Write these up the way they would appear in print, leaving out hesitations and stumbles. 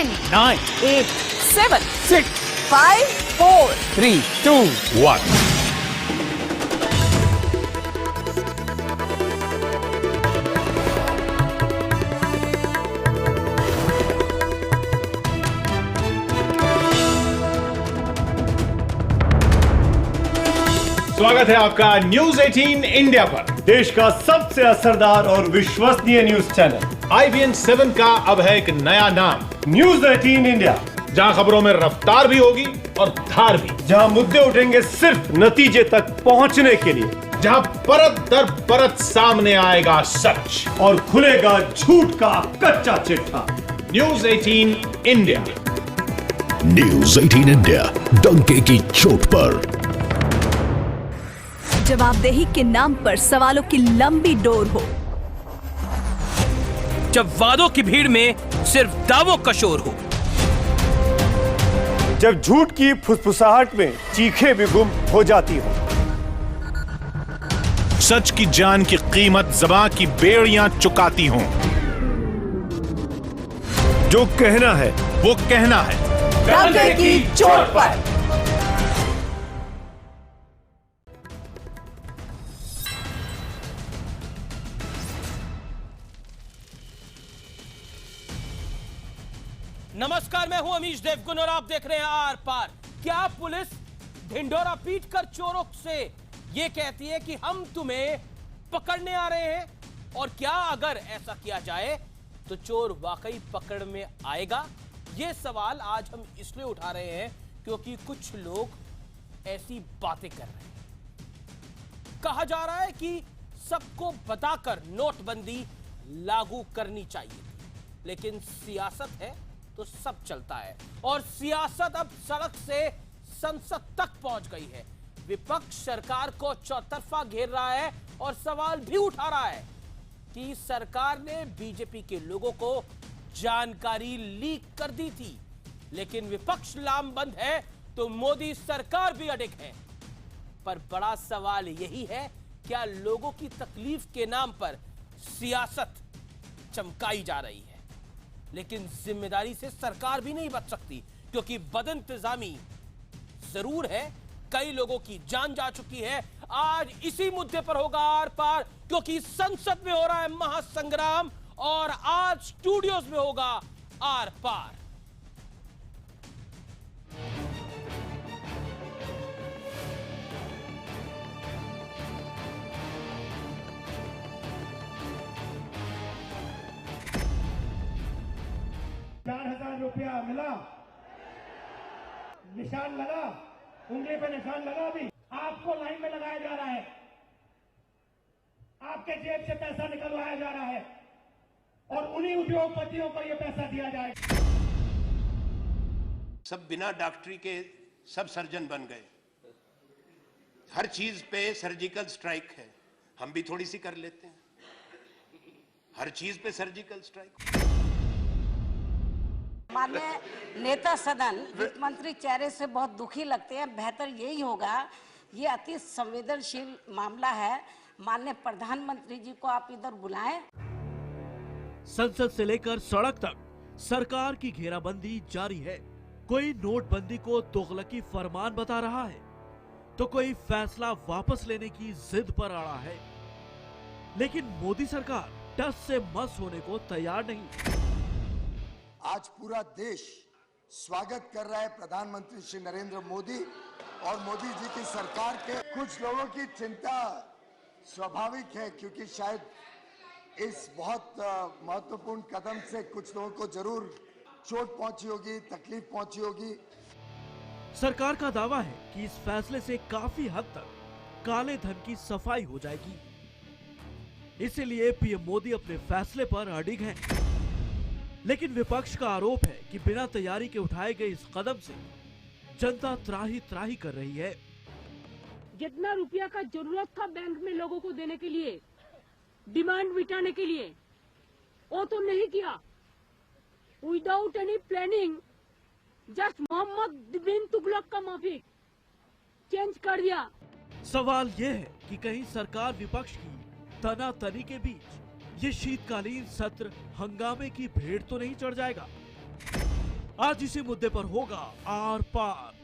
10, 9, 8, 7, 6, 5, 4, 3, 2, 1. स्वागत है आपका न्यूज 18 इंडिया पर, देश का सबसे असरदार और विश्वसनीय न्यूज चैनल। IBN 7 का अब है एक नया नाम, न्यूज 18 इंडिया, जहां खबरों में रफ्तार भी होगी और धार भी, जहां मुद्दे उठेंगे सिर्फ नतीजे तक पहुंचने के लिए, जहां परत दर परत सामने आएगा सच और खुलेगा झूठ का कच्चा चिट्ठा। News 18 India. न्यूज 18 इंडिया, डंके की चोट पर। जवाबदेही के नाम पर सवालों की लंबी डोर हो, जब वादों की भीड़ में सिर्फ दावों का शोर हो, जब झूठ की फुसफुसाहट में चीखें भी गुम हो जाती हो, सच की जान की कीमत ज़बां की बेड़ियां चुकाती हों। जो कहना है वो कहना है डंके की चोट पर। नमस्कार, मैं हूं अमीश देवगुन और आप देख रहे हैं आर पार। क्या पुलिस ढिंढोरा पीटकर चोरों से यह कहती है कि हम तुम्हें पकड़ने आ रहे हैं? और क्या अगर ऐसा किया जाए तो चोर वाकई पकड़ में आएगा? यह सवाल आज हम इसलिए उठा रहे हैं क्योंकि कुछ लोग ऐसी बातें कर रहे हैं। कहा जा रहा है कि सबको बताकर नोटबंदी लागू करनी चाहिए, लेकिन सियासत है तो सब चलता है और सियासत अब सड़क से संसद तक पहुंच गई है। विपक्ष सरकार को चौतरफा घेर रहा है और सवाल भी उठा रहा है कि सरकार ने बीजेपी के लोगों को जानकारी लीक कर दी थी, लेकिन विपक्ष लामबंद है तो मोदी सरकार भी अडिग है। पर बड़ा सवाल यही है, क्या लोगों की तकलीफ के नाम पर सियासत चमकाई जा रही है? लेकिन जिम्मेदारी से सरकार भी नहीं बच सकती, क्योंकि बदइंतजामी जरूर है, कई लोगों की जान जा चुकी है। आज इसी मुद्दे पर होगा आर पार, क्योंकि संसद में हो रहा है महासंग्राम और आज स्टूडियोज में होगा आर पार। रुपया मिला, निशान लगा, उंगली पे निशान लगा। अभी आपको लाइन में लगाया जा रहा है, आपके जेब से पैसा निकलवाया जा रहा है और उन्हीं उद्योगपतियों को यह पैसा दिया जाएगा। सब बिना डॉक्टरी के सब सर्जन बन गए, हर चीज पे सर्जिकल स्ट्राइक है। हम भी थोड़ी सी कर लेते हैं, हर चीज पे सर्जिकल स्ट्राइक। माननीय नेता सदन वित्त मंत्री चेहरे से बहुत दुखी लगते हैं। बेहतर यही होगा, ये अति संवेदनशील मामला है, माननीय प्रधानमंत्री जी को आप इधर बुलाएं। संसद से लेकर सड़क तक सरकार की घेराबंदी जारी है। कोई नोटबंदी को तुगलकी फरमान बता रहा है तो कोई फैसला वापस लेने की जिद पर अड़ा है, लेकिन मोदी सरकार टस से मस होने को तैयार नहीं। आज पूरा देश स्वागत कर रहा है प्रधानमंत्री श्री नरेंद्र मोदी और मोदी जी की सरकार के। कुछ लोगों की चिंता स्वाभाविक है, क्योंकि शायद इस बहुत महत्वपूर्ण कदम से कुछ लोगों को जरूर चोट पहुंची होगी, तकलीफ पहुंची होगी। सरकार का दावा है कि इस फैसले से काफी हद तक काले धन की सफाई हो जाएगी, इसीलिए पीएम मोदी अपने फैसले पर अडिग हैं। लेकिन विपक्ष का आरोप है कि बिना तैयारी के उठाए गए इस कदम से जनता त्राही त्राही कर रही है। जितना रुपया का जरूरत था बैंक में लोगों को देने के लिए, डिमांड मिटाने के लिए, वो तो नहीं किया। Without any planning just Mohammad bin Tughlaq का माफिक चेंज कर दिया। सवाल ये है कि कहीं सरकार विपक्ष की तनातनी के बीच ये शीतकालीन सत्र हंगामे की भेड़ तो नहीं चढ़ जाएगा? आज इसी मुद्दे पर होगा आर पार।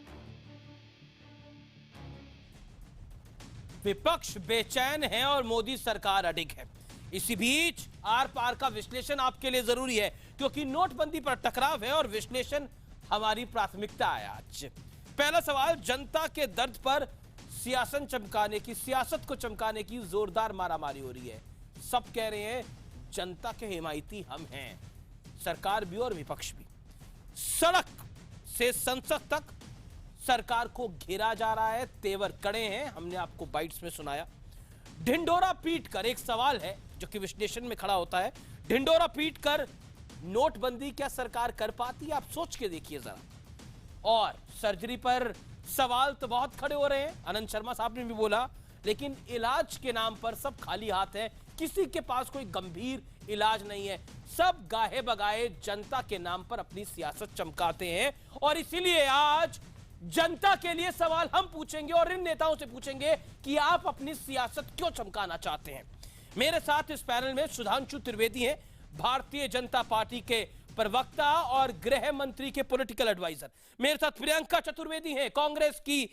विपक्ष बेचैन है और मोदी सरकार अडिग है। इसी बीच आर पार का विश्लेषण आपके लिए जरूरी है, क्योंकि नोटबंदी पर टकराव है और विश्लेषण हमारी प्राथमिकता है। आज पहला सवाल, जनता के दर्द पर सियासत को चमकाने की जोरदार मारामारी हो रही है। सब कह रहे हैं जनता के हिमायती हम हैं, सरकार भी और विपक्ष भी। सड़क से संसद तक सरकार को घेरा जा रहा है, तेवर कड़े हैं, हमने आपको बाइट्स में सुनाया। ढिंडोरा पीट कर एक सवाल है जो कि विश्लेषण में खड़ा होता है, ढिंडोरा पीट कर नोटबंदी क्या सरकार कर पाती है? आप सोच के देखिए जरा। और सर्जरी पर सवाल तो बहुत खड़े हो रहे हैं, आनंद शर्मा साहब ने भी बोला, लेकिन इलाज के नाम पर सब खाली हाथ है, किसी के पास कोई गंभीर इलाज नहीं है। सब गाहे बगाए जनता के नाम पर अपनी सियासत चमकाते हैं। और इसीलिए आज जनता के लिए सवाल हम पूछेंगे और इन नेताओं से पूछेंगे कि आप अपनी सियासत क्यों चमकाना चाहते हैं। मेरे साथ इस पैनल में सुधांशु त्रिवेदी हैं, भारतीय जनता पार्टी के प्रवक्ता और गृह मंत्री के पॉलिटिकल एडवाइजर। मेरे साथ प्रियंका चतुर्वेदी हैं, कांग्रेस की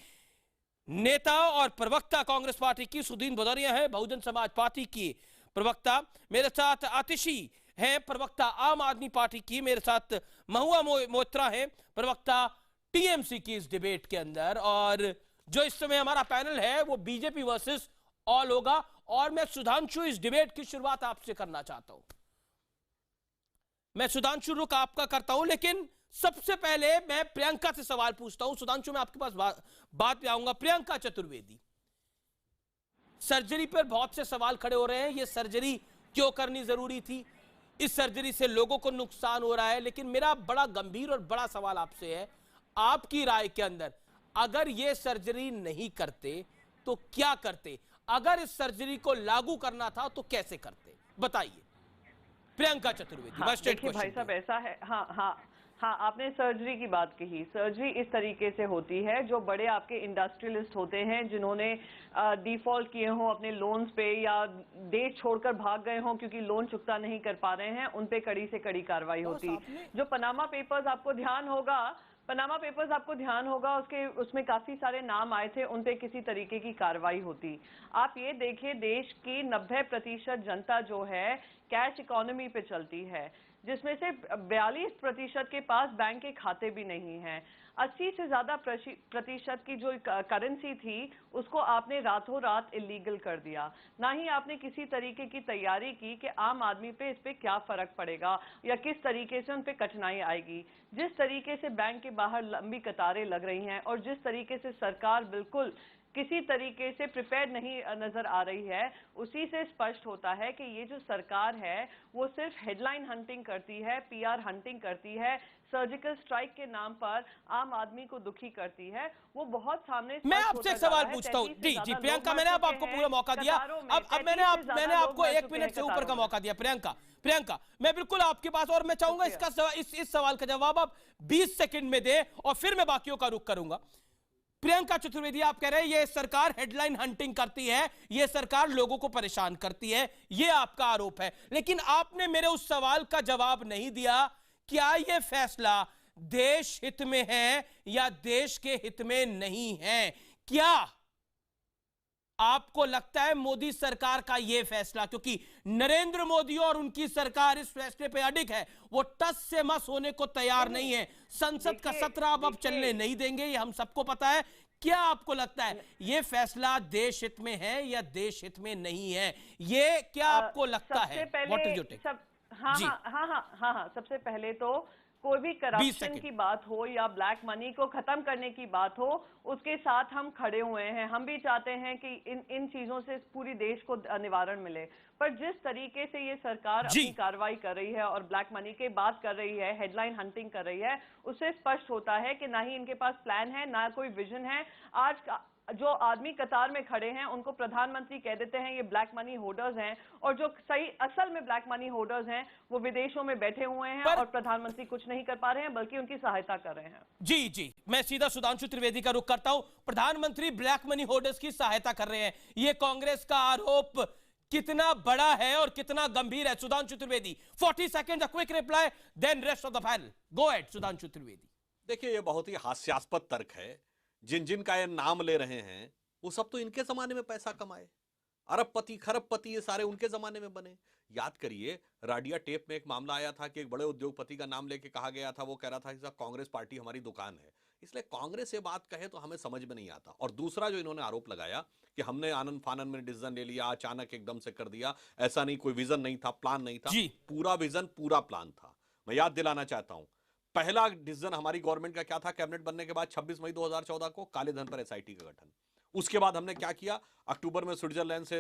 नेता और प्रवक्ता कांग्रेस पार्टी की। सुदीन भदौरिया है, बहुजन समाज पार्टी की प्रवक्ता। मेरे साथ आतिशी हैं, प्रवक्ता आम आदमी पार्टी की। मेरे साथ महुआ मोत्रा है, प्रवक्ता टीएमसी की इस डिबेट के अंदर। और जो इस समय हमारा पैनल है वो बीजेपी वर्सेस ऑल होगा। और मैं सुधांशु इस डिबेट की शुरुआत आपसे करना चाहता हूं। मैं सुधांशु रुक आपका करता हूं, लेकिन सबसे पहले मैं प्रियंका से सवाल पूछता हूं। सुधांशु मैं आपके पास बात पे आऊंगा। प्रियंका चतुर्वेदी, सर्जरी पर बहुत से सवाल खड़े हो रहे हैं, ये सर्जरी क्यों करनी जरूरी थी? इस सर्जरी से लोगों को नुकसान हो रहा है, लेकिन मेरा बड़ा गंभीर और बड़ा सवाल आपसे है, आपकी राय के अंदर अगर ये सर्जरी नहीं करते तो क्या करते? अगर इस सर्जरी को लागू करना था तो कैसे करते, बताइए। प्रियंका चतुर्वेदी। हाँ, देखिए भाई साहब, ऐसा है, हाँ, आपने सर्जरी की बात कही। सर्जरी इस तरीके से होती है, जो बड़े आपके इंडस्ट्रियलिस्ट होते हैं जिन्होंने डिफॉल्ट किए हों अपने लोन्स पे या देश छोड़कर भाग गए हों क्योंकि लोन चुकता नहीं कर पा रहे हैं, उन पे कड़ी से कड़ी कार्रवाई होती। जो पनामा पेपर्स आपको ध्यान होगा, उसमें काफी सारे नाम आए थे, उन पे किसी तरीके की कार्रवाई होती। आप ये देखिए, देश की 90% जनता जो है कैश इकोनॉमी पे चलती है, जिसमें से 42% के पास बैंक के खाते भी नहीं हैं। 80 से ज्यादा प्रतिशत की जो करेंसी थी उसको आपने रातों रात इलीगल कर दिया। ना ही आपने किसी तरीके की तैयारी की कि आम आदमी पे इस पे क्या फर्क पड़ेगा या किस तरीके से उन पे कठिनाई आएगी। जिस तरीके से बैंक के बाहर लंबी कतारें लग रही हैं और जिस तरीके से सरकार बिल्कुल किसी तरीके से प्रिपेयर नहीं नजर आ रही है, उसी से स्पष्ट होता है कि ये जो सरकार है वो सिर्फ हेडलाइन हंटिंग करती है, पीआर हंटिंग करती है, सर्जिकल स्ट्राइक के नाम पर आम आदमी को दुखी करती है। वो बहुत सामने। मैं आपसे एक सवाल पूछता हूँ। जी प्रियंका, मैंने अब आपको पूरा मौका दिया। अब मैंने आपको 1 मिनट से ऊपर का मौका दिया। प्रियंका, मैं बिल्कुल आपके पास, और मैं चाहूंगा इस सवाल का जवाब आप 20 सेकंड में दे और फिर मैं बाकियों का रुख करूंगा। प्रियंका चतुर्वेदी, आप कह रहे हैं ये सरकार हेडलाइन हंटिंग करती है, ये सरकार लोगों को परेशान करती है, ये आपका आरोप है। लेकिन आपने मेरे उस सवाल का जवाब नहीं दिया, क्या ये फैसला देश हित में है या देश के हित में नहीं है? क्या आपको लगता है मोदी सरकार का यह फैसला, क्योंकि नरेंद्र मोदी और उनकी सरकार इस फैसले पे अडिग है, वो टस से मस होने को तैयार नहीं है, संसद का सत्र अब चलने नहीं देंगे, ये हम सबको पता है। क्या आपको लगता है ये फैसला देश हित में है या देश हित में नहीं है? ये क्या आपको लगता है? What is your take? हाँ, सबसे पहले तो कोई भी करप्शन की बात हो या ब्लैक मनी को खत्म करने की बात हो, उसके साथ हम खड़े हुए हैं। हम भी चाहते हैं कि इन चीजों से पूरी देश को निवारण मिले। पर जिस तरीके से ये सरकार अपनी कार्रवाई कर रही है और ब्लैक मनी की बात कर रही है, हेडलाइन हंटिंग कर रही है, उससे स्पष्ट होता है कि ना ही इनके पास प्लान है, ना कोई विजन है। आज जो आदमी कतार में खड़े हैं उनको प्रधानमंत्री कह देते हैं ये ब्लैक मनी होल्डर्स हैं, और जो सही असल में ब्लैक मनी होल्डर्स हैं वो विदेशों में बैठे हुए हैं और प्रधानमंत्री कुछ नहीं कर पा रहे हैं बल्कि उनकी सहायता कर रहे हैं। जी, मैं सीधा सुधांशु त्रिवेदी का रुख करता हूं। प्रधानमंत्री ब्लैक मनी होल्डर्स की सहायता कर रहे हैं, ये कांग्रेस का आरोप कितना बड़ा है और कितना गंभीर है। Sudhanshu Trivedi 40 second, quick reply, then rest of the panel. Go ahead Sudhanshu Trivedi. देखिए, ये बहुत ही हास्यास्पद तर्क है। जिन जिन का ये नाम ले रहे हैं वो सब तो इनके जमाने में पैसा कमाए, अरबपति खरबपति ये सारे उनके जमाने में बने। याद करिए, राडिया टेप में एक मामला आया था कि एक बड़े उद्योगपति का नाम लेके कहा गया था, वो कह रहा था कि साहब कांग्रेस पार्टी हमारी दुकान है। इसलिए कांग्रेस ये बात कहे तो हमें समझ में नहीं आता। और दूसरा जो इन्होंने आरोप लगाया कि हमने आनंद फानन में डिसीजन ले लिया, अचानक एकदम से कर दिया, ऐसा नहीं, कोई विजन नहीं था, प्लान नहीं था। पूरा विजन, पूरा प्लान था। मैं याद दिलाना चाहता हूं, पहला डिसीजन हमारी गवर्नमेंट का क्या था? कैबिनेट बनने के बाद 26 मई 2014 को काले धन पर एसआईटी का गठन। उसके बाद हमने क्या किया? अक्टूबर में स्विट्जरलैंड से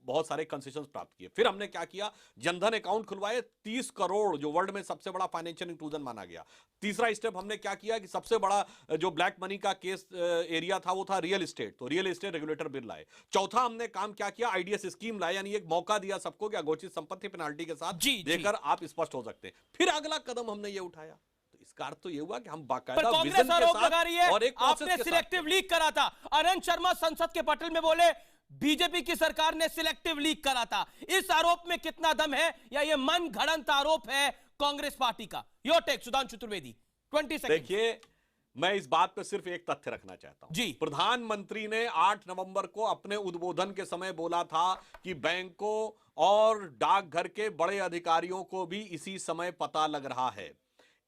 बहुत सारे कंसेशंस प्राप्त किए। फिर हमने क्या किया? जनधन अकाउंट खुलवाए 30 करोड़, जो वर्ल्ड में सबसे बड़ा फाइनेंशियल इंक्लूजन माना गया। तीसरा स्टेप हमने क्या किया कि सबसे बड़ा जो ब्लैक मनी का केस एरिया था वो था रियल एस्टेट, तो रियल एस्टेट रेगुलेटर बिल लाए। चौथा हमने काम क्या किया? आईडीएस स्कीम लाए, यानी एक मौका दिया सबको कि अघोषित संपत्ति पेनाल्टी के साथ देकर आप स्पष्ट हो सकते हैं। फिर अगला कदम हमने ये उठाया। इसका अर्थ तो ये हुआ कि हम बाकायदा कांग्रेस आरोप लगा रही है और एक आपने सिलेक्टिव लीक करा था। अनंत शर्मा संसद के पटल में बोले बीजेपी की सरकार ने सिलेक्टिव लीक करा था। इस आरोप में कितना दम है, या ये मन घड़ंत आरोप है कांग्रेस पार्टी का? Your take Sudhanshu Trivedi, 20 second. देखिए, मैं इस बात पर सिर्फ एक तथ्य रखना चाहता हूं जी। प्रधानमंत्री ने 8 नवंबर को अपने उद्बोधन के समय बोला था कि बैंकों और डाकघर के बड़े अधिकारियों को भी इसी समय पता लग रहा है।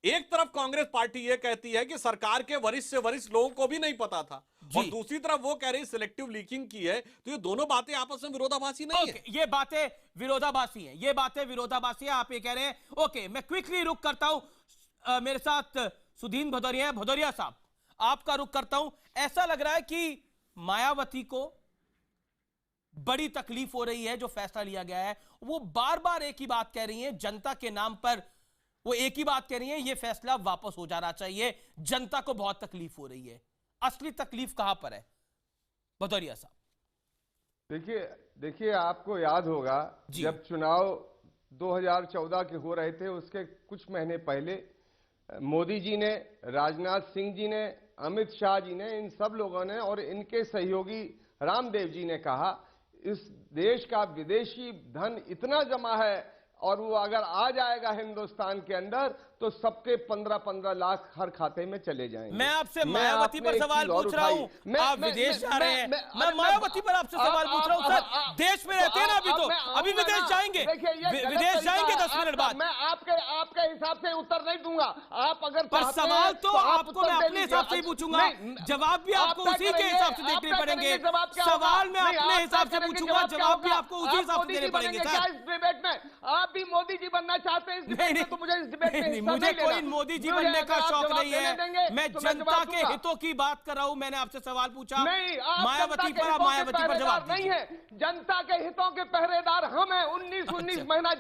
एक तरफ कांग्रेस पार्टी यह कहती है कि सरकार के वरिष्ठ से वरिष्ठ लोगों को भी नहीं पता था, और दूसरी तरफ वो कह रही सिलेक्टिव लीकिंग की है। तो ये दोनों बातें आपस में विरोधाभासी नहीं है। ये बातें विरोधाभासी हैं, ये बातें विरोधाभासी हैं। आप ये कह रहे हैं। ओके, मैं क्विकली रुक करता हूं। मेरे साथ सुधीन भदौरिया, भदौरिया साहब आपका रुक करता हूं। ऐसा लग रहा है कि मायावती को बड़ी तकलीफ हो रही है जो फैसला लिया गया है। वो बार बार एक ही बात कह रही है, जनता के नाम पर वो एक ही बात कह रही है, ये फैसला वापस हो जाना चाहिए, जनता को बहुत तकलीफ हो रही है। असली तकलीफ कहां पर है भदौरिया साहब? देखिए आपको याद होगा जब चुनाव 2014 के हो रहे थे, उसके कुछ महीने पहले मोदी जी ने, राजनाथ सिंह जी ने, अमित शाह जी ने, इन सब लोगों ने और इनके सहयोगी रामदेव जी ने कहा इस देश का विदेशी धन इतना जमा है और वो अगर आ जाएगा हिंदुस्तान के अंदर तो सबके 15-15 लाख हर खाते में चले जाएंगे। मैं आपसे मायावती पर सवाल पूछ रहा हूं। आप विदेश जा रहे हैं, मैं मायावती पर आपसे सवाल पूछ रहा हूं। सर, देश में रहते हैं ना अभी, तो अभी विदेश जाएंगे, विदेश जाएंगे 10 मिनट बाद। मैं आपके हिसाब से उत्तर नहीं दूंगा। आप अगर पर सवाल तो आपको मैं अपने हिसाब से ही पूछूंगा, जवाब भी आपको उसी के हिसाब से देखने पड़ेंगे। सवाल मैं अपने हिसाब से पूछूंगा, जवाब भी आपको उसी हिसाब से देने पड़ेंगे। सर, इस डिबेट में आप भी मोदी जी बनना चाहते हैं इस डिबेट में, तो मुझे इस डिबेट में मुझे कोई मोदी जी बनने का शौक नहीं है। मैं जनता के हितों की बात कर रहा हूं। मैंने आपसे सवाल पूछा मायावती पर, आप मायावती पर जवाब नहीं है। जनता के हितों के पहरेदार हम हैं। 19 महीना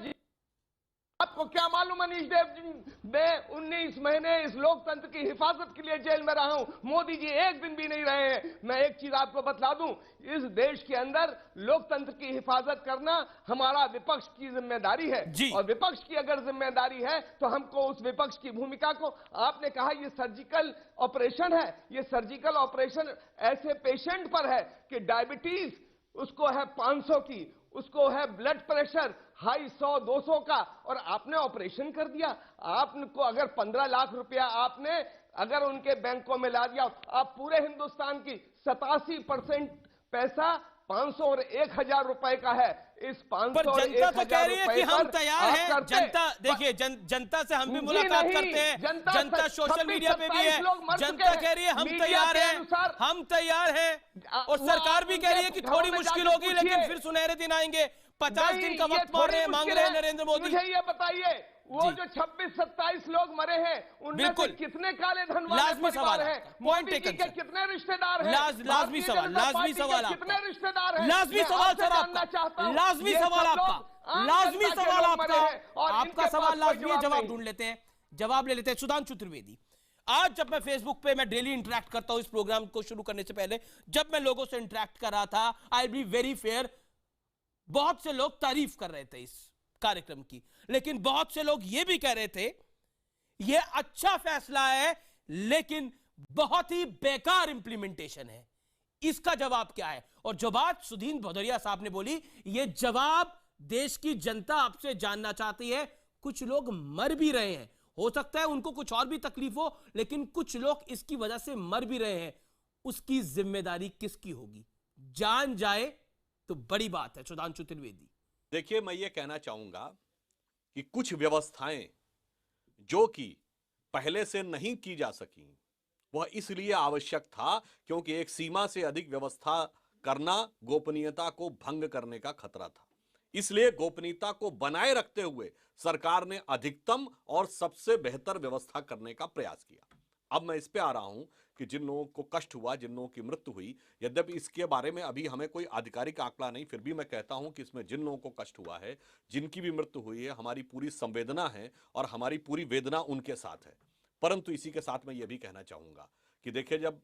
आपको क्या मालूम है? अनीश देव जी, मैं 19 महीने इस लोकतंत्र की हिफाजत के लिए जेल में रहा हूं। मोदी जी एक दिन भी नहीं रहे हैं। मैं एक चीज आपको बतला दूं, इस देश के अंदर लोकतंत्र की हिफाजत करना हमारा विपक्ष की जिम्मेदारी है, और विपक्ष की अगर जिम्मेदारी है तो हमको उस विपक्ष की भूमिका को, आपने कहा ये सर्जिकल ऑपरेशन है, ये सर्जिकल ऑपरेशन ऐसे पेशेंट पर है कि डायबिटीज उसको है 500 की, उसको है ब्लड प्रेशर हाई 100-200 का, और आपने ऑपरेशन कर दिया। आपको अगर 15 लाख रुपया आपने अगर उनके बैंकों में ला दिया, आप पूरे हिंदुस्तान की 87% पैसा 500 और 1000 रुपए का है। इस 500 और 1000 तो कह रही है कि हम तैयार हैं। जनता देखिए, जनता से हम भी मुलाकात करते हैं, जनता सोशल मीडिया पे भी है। जनता कह रही है हम तैयार हैं, हम तैयार हैं, और सरकार भी कह रही है कि थोड़ी मुश्किल होगी लेकिन फिर सुनहरे दिन आएंगे। 50 दिन का वक्त मांग रहे हैं नरेंद्र मोदी। मुझे ये बताइए, वो जो 26-27 लोग मरे हैं उनमें से कितने काले धन वाले परिवार हैं? मोदी जी के कितने रिश्तेदार हैं? लाजमी सवाल, लाजमी सवाल, कितने रिश्तेदार हैं? लाजमी सवाल सर आपका, लाजमी सवाल आपका, लाजमी सवाल आपका, आपका सवाल लाजमी है। जवाब ढूंढ लेते हैं, जवाब ले लेते हैं। सुधांशु त्रिवेदी, आज जब मैं फेसबुक पे, मैं डेली इंटरेक्ट करता हूं इस प्रोग्राम को शुरू करने से पहले, जब मैं लोगों से इंटरेक्ट कर रहा था, आई बी वेरी फेयर, बहुत से लोग तारीफ कर रहे थे इस कार्यक्रम की, लेकिन बहुत से लोग यह भी कह रहे थे यह अच्छा फैसला है लेकिन बहुत ही बेकार इंप्लीमेंटेशन है। इसका जवाब क्या है? और जो बात सुधीन भदौरिया साहब ने बोली, यह जवाब देश की जनता आपसे जानना चाहती है। कुछ लोग मर भी रहे हैं, हो सकता है उनको कुछ और भी तकलीफ हो, लेकिन कुछ लोग इसकी वजह से मर भी रहे हैं। उसकी जिम्मेदारी किसकी होगी? जान जाए तो बड़ी बात है। सुधांशु त्रिवेदी, देखिए, मैं ये कहना चाहूंगा कि कुछ व्यवस्थाएं जो कि पहले से नहीं की जा सकी, वह इसलिए आवश्यक था क्योंकि एक सीमा से अधिक व्यवस्था करना गोपनीयता को भंग करने का खतरा था। इसलिए गोपनीयता को बनाए रखते हुए सरकार ने अधिकतम और सबसे बेहतर व्यवस्था करने का प्रयास किया। अब मैं इस पे आ रहा हूं कि जिन लोगों को कष्ट हुआ, जिन लोगों की मृत्यु हुई, यद्यपि इसके बारे में अभी हमें कोई आधिकारिक आंकड़ा नहीं, फिर भी मैं कहता हूं कि इसमें जिन लोगों को कष्ट हुआ है, जिनकी भी मृत्यु हुई है, हमारी पूरी संवेदना है और हमारी पूरी वेदना उनके साथ है। परंतु इसी के साथ मैं यह भी कहना चाहूंगा कि देखिए, जब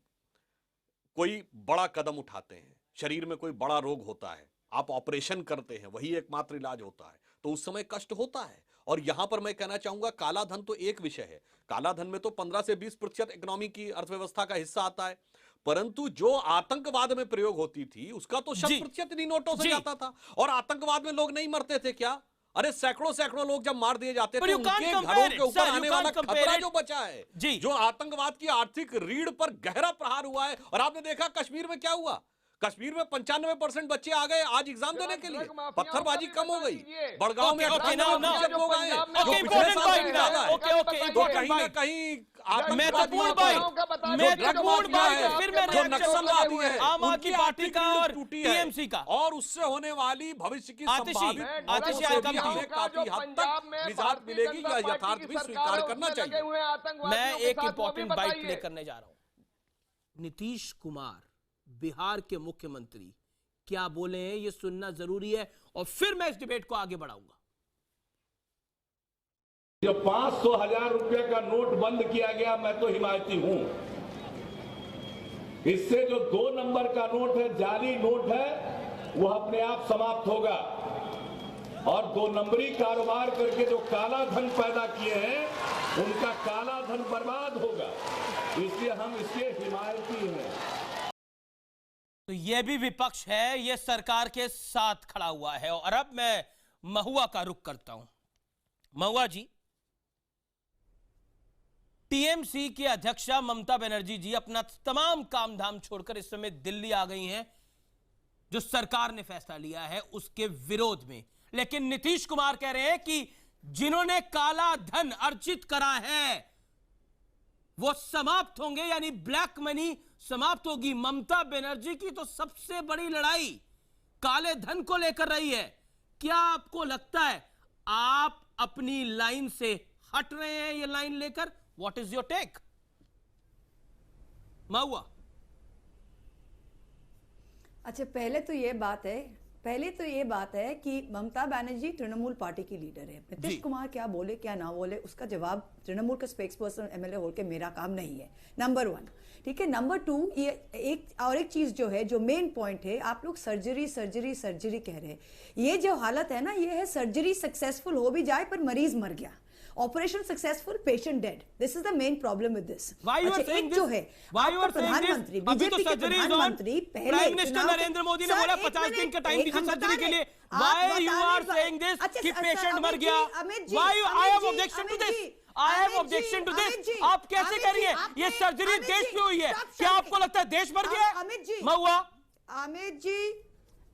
कोई बड़ा कदम उठाते हैं, शरीर में कोई बड़ा रोग होता है, आप ऑपरेशन करते हैं, वही एकमात्र इलाज होता है, तो उस समय कष्ट होता है। और यहां पर मैं कहना चाहूंगा, काला धन तो एक विषय है। काला धन में तो 15 से 20% इकोनॉमी की अर्थव्यवस्था का हिस्सा आता है, परंतु जो आतंकवाद में प्रयोग होती थी उसका तो 100% इन्हीं नोटों से जाता था। और आतंकवाद में लोग नहीं मरते थे क्या? अरे सैकड़ों लोग जब मार दिए जाते थे, उनके घरों के ऊपर आने वाला खतरा जो बचा है, जो आतंकवाद की आर्थिक रीढ़ पर गहरा प्रहार हुआ है। और आपने देखा कश्मीर में क्या हुआ? कश्मीर में 95% बच्चे आ गए आज एग्जाम देने के लिए। पत्थरबाजी कम हो गई, बड़गांव में 98% लोग आए, जो पिछले साल से ज्यादा है। तो कहीं ना कहीं आम आदमी पार्टी का और टीएमसी का और उससे होने वाली भविष्य की संभावित काफी हद तक निजात मिलेगी, या यथार्थ भी स्वीकार करना चाहिए। मैं एक इंपॉर्टेंट बाइट प्ले करने जा रहा हूं। नीतीश कुमार बिहार के मुख्यमंत्री क्या बोले हैं, यह सुनना जरूरी है, और फिर मैं इस डिबेट को आगे बढ़ाऊंगा। जब 500,000 रुपए का नोट बंद किया गया, मैं तो हिमायती हूं। इससे जो 2 नंबर का नोट है, जाली नोट है, वह अपने आप समाप्त होगा। और 2 नंबरी कारोबार करके जो काला धन पैदा किए हैं, उनका काला धन बर्बाद होगा। इसलिए हम इसके हिमायती हैं। तो यह भी विपक्ष है, यह सरकार के साथ खड़ा हुआ है। और अब मैं महुआ का रुख करता हूं। महुआ जी, टीएमसी की अध्यक्षा ममता बनर्जी जी अपना तमाम काम धाम छोड़कर इस समय दिल्ली आ गई हैं, जो सरकार ने फैसला लिया है उसके विरोध में। लेकिन नीतीश कुमार कह रहे हैं कि जिन्होंने काला धन अर्जित करा है वो समाप्त होंगे, यानी ब्लैक मनी समाप्त होगी। ममता बनर्जी की तो सबसे बड़ी लड़ाई काले धन को लेकर रही है। क्या आपको लगता है आप अपनी लाइन से हट रहे हैं ये लाइन लेकर? What is your take? Mahua. अच्छा, पहले तो ये बात है कि ममता बनर्जी तृणमूल पार्टी की लीडर है। नीतीश कुमार क्या बोले क्या ना बोले उसका जवाब तृणमूल का स्पेक्स पर्सन एमएलए होकर के मेरा काम नहीं है, नंबर 1। ठीक है, नंबर 2, ये एक चीज जो है, जो मेन पॉइंट है, आप लोग सर्जरी कह रहे हैं। ये जो हालत है ना, ये है सर्जरी सक्सेसफुल हो भी जाए पर मरीज मर गया, operation successful, patient dead. This is the main problem with this. जो है प्रधानमंत्री, बीजेपी के प्रधानमंत्री, प्राइम मिनिस्टर नरेंद्र मोदी ने बोला 50 दिन का टाइम दीजिए सर्जरी के लिए। Why you are saying this कि पेशेंट मर गया? Why I have objection to this? I have objection to this. आप कैसे कह रही हैं? ये सर्जरी देश में हुई है, क्या आपको लगता है देश मर गया? महुआ।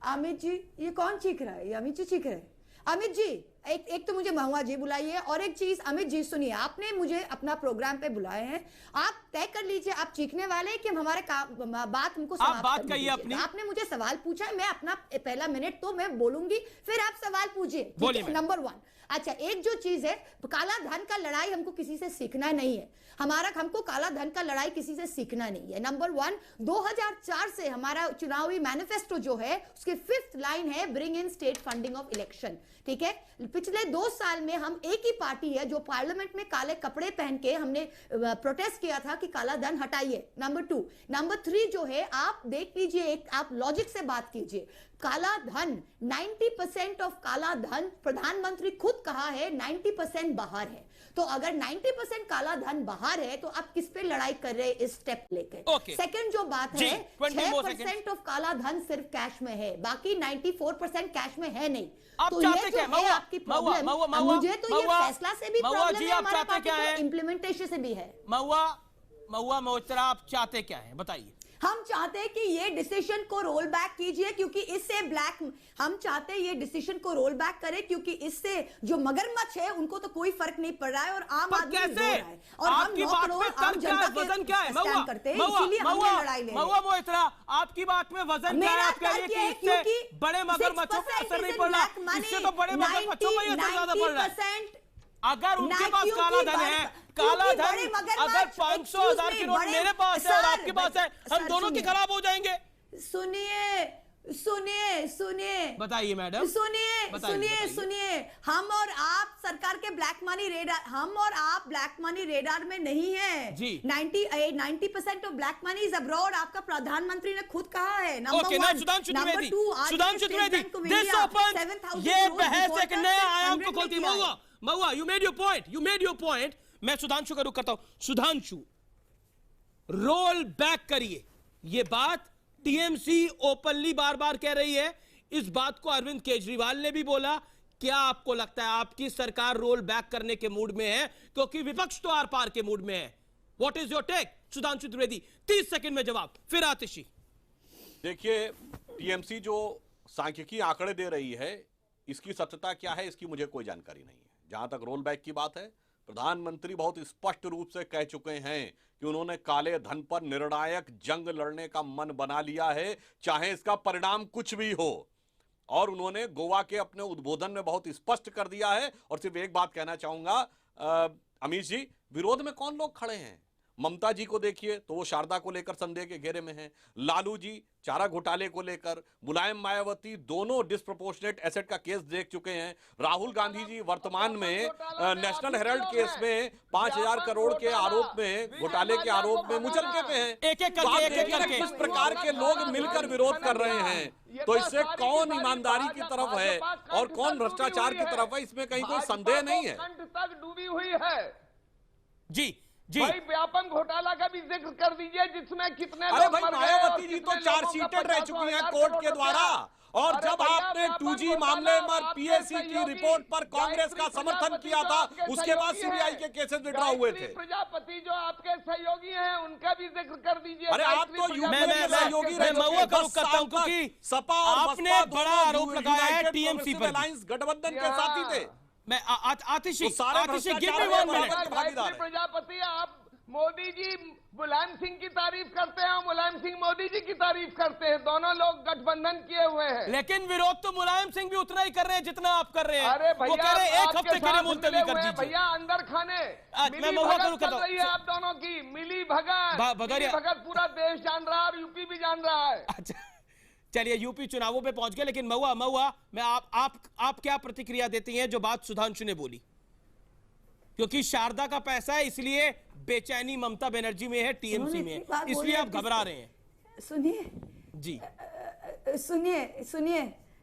अमित जी, ये कौन चीख रहा है? ये अमित जी चीख रहे हैं। अमित जी, एक तो मुझे महुआ जी बुलाइए, और एक चीज अमित जी सुनिए, आपने मुझे अपना प्रोग्राम पे बुलाए हैं, आप तय कर लीजिए आप चीखने वाले हैं कि हम हमारे बात हमको समाप्त बात कहिए अपनी। आपने मुझे सवाल पूछा है, मैं अपना पहला मिनट तो मैं बोलूंगी, फिर आप सवाल पूछिए। नंबर 1। अच्छा, एक जो चीज है, काला धन का लड़ाई हमको किसी से सीखना नहीं है। हमको काला धन का लड़ाई किसी से सीखना नहीं है। नंबर 1, 2004 से हमारा चुनावी मैनिफेस्टो जो है उसकी 5th लाइन है, bring in state funding of election. ठीक है, पिछले 2 साल में हम एक ही पार्टी है जो पार्लियामेंट में काले कपड़े पहन के हमने प्रोटेस्ट किया था कि काला धन हटाइए। नंबर 2। नंबर 3 जो है, आप देख लीजिए, आप लॉजिक से बात कीजिए। काला धन 90% ऑफ काला धन प्रधानमंत्री खुद कहा है 90% बाहर है। तो अगर 90% काला धन बाहर है तो आप किस पे लड़ाई कर रहे हैं इस स्टेप लेके? सेकंड जो बात है, 6% ऑफ काला धन सिर्फ कैश में है, बाकी 94% कैश में है नहीं। तो ये जो है आपकी प्रॉब्लम, मुझे तो ये फैसला से भी प्रॉब्लम है, हमारे पार्टी को इम्प्लीमेंटेशन से भी है। महुआ मोइत्रा, आप चाहते क्या है बताइए? हम चाहते हैं कि ये डिसीजन को रोल बैक कीजिए, क्योंकि इससे हम चाहते हैं ये डिसीजन को रोल बैक करें, क्योंकि इससे जो मगरमच्छ है उनको तो कोई फर्क नहीं पड़ रहा है और आम आदमी रो रहा है। और हम 9 करोड़ आम जनता के स्टैंड करते हैं, इसीलिए हम ये लड़ाई ले रहे हैं। महुआ मोइत्रा, आपकी बात में वजन क्या है आपके लिए कि इससे बड़े मगरमच्छों पर असर नहीं पड़ रहा? इससे तो बड़े मगरमच्छों पर असर ज्यादा पड़ रहा है। अगर उनके पास काला धन है, काला धन अगर 500,000 की नोट मेरे पास है और आपके पास है, हम दोनों की खराब हो जाएंगे। सुनिए बताइए मैडम, सुनिए, हम और आप सरकार के ब्लैक मनी रेडार, हम और आप ब्लैक मनी रेडार में नहीं है जी। 90% of black money is abroad, आपका प्रधानमंत्री ने खुद कहा है। सुधांशु त्रिवेदी, दिस ओपन, ये बहस एक नए आयाम को खोलती है। महुआ, you made your point. मैं सुधांशु का रुख करता हूं। सुधांशु, रोल बैक करिए। ये बात टीएमसी ओपनली बार बार कह रही है, इस बात को अरविंद केजरीवाल ने भी बोला। क्या आपको लगता है आपकी सरकार रोल बैक करने के मूड में है, क्योंकि विपक्ष तो आर पार के मूड में है? What is your take Sudhanshu Trivedi? 30 second में जवाब, फिर आतिशी। देखिए, टीएमसी जो सांख्यिकी आंकड़े दे रही है, इसकी सत्यता क्या है इसकी मुझे कोई जानकारी नहीं है। जहां तक रोल बैक की बात है, प्रधानमंत्री बहुत स्पष्ट रूप से कह चुके हैं कि उन्होंने काले धन पर निर्णायक जंग लड़ने का मन बना लिया है, चाहे इसका परिणाम कुछ भी हो। और उन्होंने गोवा के अपने उद्बोधन में बहुत स्पष्ट कर दिया है। और सिर्फ एक बात कहना चाहूंगा, अमित जी, विरोध में कौन लोग खड़े हैं? ममता जी को देखिए तो वो शारदा को लेकर संदेह के घेरे में हैं, लालू जी चारा घोटाले को लेकर, मुलायम मायावती दोनों डिस्प्रोपोर्शनेट एसेट का केस देख चुके हैं, राहुल गांधी जी वर्तमान में नेशनल हेराल्ड केस में 5,000 करोड़ के आरोप में, घोटाले के आरोप में मुचलके पे हैं। एक एक करके किस प्रकार के लोग मिलकर विरोध कर रहे हैं, तो इससे कौन ईमानदारी की तरफ है और कौन भ्रष्टाचार की तरफ है, इसमें कहीं कोई संदेह नहीं है। तक डूबी हुई है जी। भाई व्यापम घोटाला का भी जिक्र कर दीजिए, जिसमें कितने अरे भाई मायावती जी तो चार्जशीटेड रह चुकी हैं कोर्ट के द्वारा। और जब आपने 2G मामले में पीएसी की रिपोर्ट पर कांग्रेस का समर्थन किया था, उसके बाद सीबीआई के केसेस विड्रॉ हुए थे। प्रजापति जो आपके सहयोगी हैं, उनका भी जिक्र कर दीजिए। अरे आप तो यूपी के सहयोगी रह चुके हैं, सपा और आपने बड़ा आरोप लगाया है टीएमसी पर, अलायंस गठबंधन के साथी थे। मैं आतिशी प्रजापति, आप मोदी जी मुलायम सिंह की तारीफ करते हैं, मुलायम सिंह मोदी जी की तारीफ करते हैं, दोनों लोग गठबंधन किए हुए हैं। लेकिन विरोध तो मुलायम सिंह भी उतना ही कर रहे हैं जितना आप कर रहे हैं। अरे भैया, वो कह रहे हैं 1 हफ्ते के लिए मुलतवी कर दीजिए। भैया अंदर खाने मैं महुआ करूं कर रही है आप दोनों की मिली भगत पूरा देश जान रहा है और यूपी भी जान रहा है। अच्छा चलिए, यूपी चुनावों पे पहुंच गए, लेकिन महुआ मैं आप क्या प्रतिक्रिया देती हैं जो बात सुधांशु ने बोली? क्योंकि शारदा का पैसा है, इसलिए बेचैनी ममता बनर्जी में है, टीएमसी में है, इसलिए आप घबरा रहे हैं। सुनिए जी,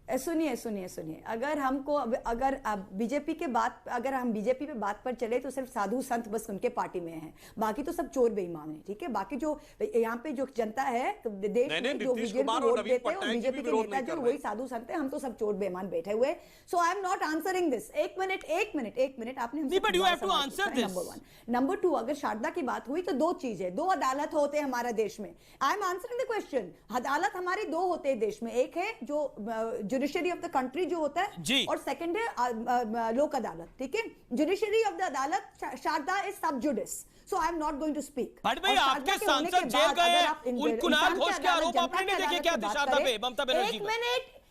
सुनिए, अगर हमको अगर बीजेपी के बात, अगर हम बीजेपी पे बात पर चले तो सिर्फ साधु संत बस उनके पार्टी में हैं, बाकी तो सब चोर बेईमान हैं। ठीक है, बाकी जो यहाँ पे जो जनता है देश में, जो बीजेपी को वोट देते हैं और बीजेपी के नेता जो वही साधु संत है, हम तो सब चोर बेईमान बैठे हुए। So I am not answering this. एक मिनट आपने नंबर 1। नंबर 2, अगर शारदा की बात हुई तो 2 चीजें, 2 अदालत होते हैं हमारे देश में। I am answering the question. अदालत हमारी 2 होते हैं देश में, एक है जो जुडिशरी ऑफ द कंट्री जो होता है, और सेकंड है लोक अदालत। ठीक है, जुडिशरी ऑफ द अदालत, Saradha is sub judice, so I am not going to speak. But भाई आपके सांसद जेल गए, उन कुणाल घोष के आरोप आपने नहीं देखे क्या थे शारदा पे, ममता बनर्जी पे?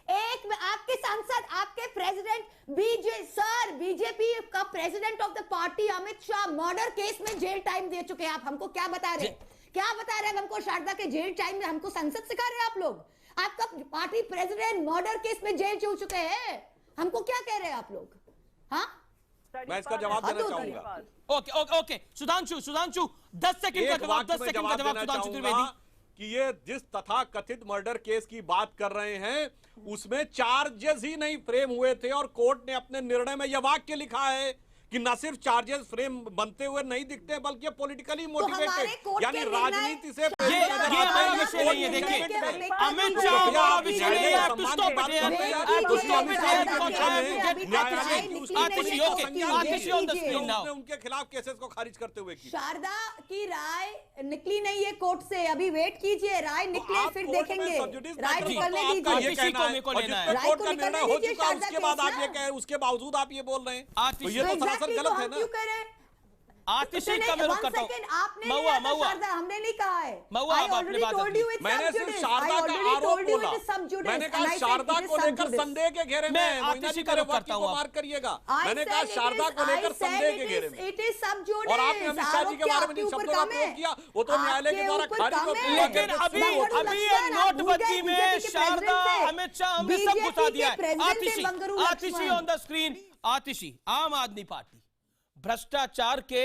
आपके सांसद, आपके प्रेसिडेंट बीजेपी का president of the party Amit Shah murder case में जेल टाइम दे चुके हैं। आप हमको क्या बता रहे हैं? हमको शारदा के जेल टाइम में हमको संसद सिखा रहे हैं आप लोग? आपका पार्टी प्रेसिडेंट मर्डर केस में जेल चल चुके हैं, हमको क्या कह रहे हैं आप लोग? हाँ, मैं इसका जवाब देना चाहूंगा। ओके सुधांशु 10 सेकंड का जवाब, 10 सेकंड का जवाब सुधांशु त्रिवेदी। कि ये जिस तथा कथित मर्डर केस की बात कर रहे हैं, उसमें चार्जेस ही नहीं फ्रेम हुए थे और कोर्ट ने अपने निर्णय में यह वाक्य लिखा है कि न सिर्फ चार्जेस फ्रेम बनते हुए नहीं दिखते बल्कि पॉलिटिकली मोटिवेटेड, यानी राजनीति से ये हमारा विषय नहीं है। देखिए अमित शाह हमारा विषय नहीं है। टू स्टॉप इट हियर, उनके खिलाफ केसेस को खारिज करते हुए की। शारदा की राय निकली नहीं है कोर्ट से, अभी वेट कीजिए, राय निकले फिर देखेंगे। राय निकलने दीजिए, कोर्ट का निर्णय हो चुका, उसके बाद आप ये कह रहे हैं, उसके बावजूद आप ये बोल रहे हैं, तो ये तो सरासर गलत है ना। आतिशी का मैं रुख करता हूं। आपने महुआ शारदा, हमने नहीं कहा है। महुआ आप अपनी बात रखिए। मैंने सिर्फ शारदा का आरोप बोला, मैंने कहा शारदा को लेकर संदेह के घेरे में है, आतिशी का रुख करता हूं। मार करिएगा, मैंने कहा शारदा को लेकर संदेह के घेरे में। और आपने अमित शाह जी के बारे में जिन शब्दों का प्रयोग किया वो तो न्यायालय के द्वारा खारिज हो गया। लेकिन अभी ये नोटबंदी में शारदा, अमित शाह हमने सब घुसा दिया है। आतिशी ऑन द स्क्रीन। आतिशी, आम आदमी पार्टी भ्रष्टाचार के